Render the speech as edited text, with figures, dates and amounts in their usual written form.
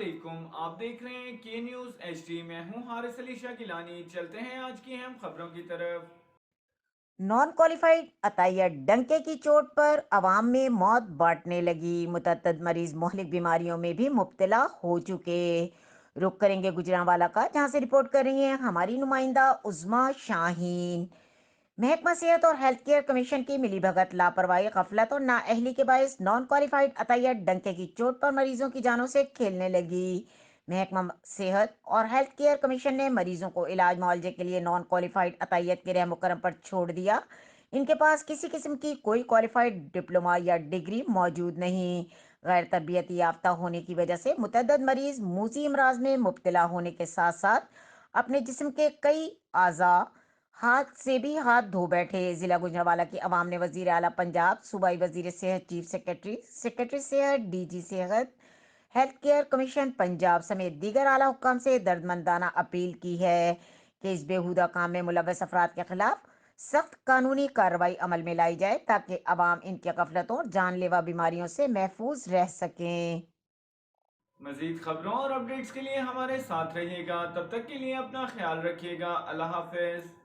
علیکم، آپ دیکھ رہے ہیں کے نیوز ایچ ڈی میں ہوں حارث علی شاہ گیلانی۔ چلتے ہیں آج کی اہم خبروں کی طرف۔ نان کوالیفائڈ عطیہ ڈنکے کی چوٹ پر عوام میں موت بانٹنے لگی، متعدد مریض مہلک بیماریوں میں بھی مبتلا ہو چکے۔ رخ کریں گے گجرانوالہ کا، جہاں سے رپورٹ کر رہی ہیں ہماری نمائندہ عظمیٰ شاہین۔ محکمہ صحت اور ہیلتھ کیئر کمیشن کی ملی بھگت، لاپرواہی، غفلت اور نااہلی کے باعث نان کوالیفائڈ عطیہ ڈنکے کی چوٹ پر مریضوں کی جانوں سے کھیلنے لگی۔ محکمہ صحت اور ہیلتھ کیئر کمیشن نے مریضوں کو علاج معالجے کے لیے نان کوالیفائڈ عطیت کے رحم و کرم پر چھوڑ دیا۔ ان کے پاس کسی قسم کی کوئی کوالیفائڈ ڈپلوما یا ڈگری موجود نہیں۔ غیر تربیتی یافتہ ہونے کی وجہ سے متعدد مریض موذی امراض میں مبتلا ہونے کے ساتھ ساتھ اپنے جسم کے کئی اعضاء ہاتھ سے بھی ہاتھ دھو بیٹھے۔ ضلع گوجرانوالہ کی عوام نے وزیر اعلیٰ پنجاب، صوبائی وزیر صحت، چیف سیکرٹری، سیکرٹری صحت، ڈی جی صحت، ہیلتھ کیئر کمیشن پنجاب سمیت دیگر اعلیٰ حکام سے دردمندانہ اپیل کی ہے کہ اس بیہودہ کام میں ملوث افراد کے خلاف سخت قانونی کارروائی عمل میں لائی جائے تاکہ عوام ان کی غفلتوں اور جان لیوا بیماریوں سے محفوظ رہ سکیں۔ مزید خبروں اور اپڈیٹس کے لیے ہمارے ساتھ رہیے گا، تب تک کے لیے اپنا خیال رکھیے گا۔ اللہ حافظ۔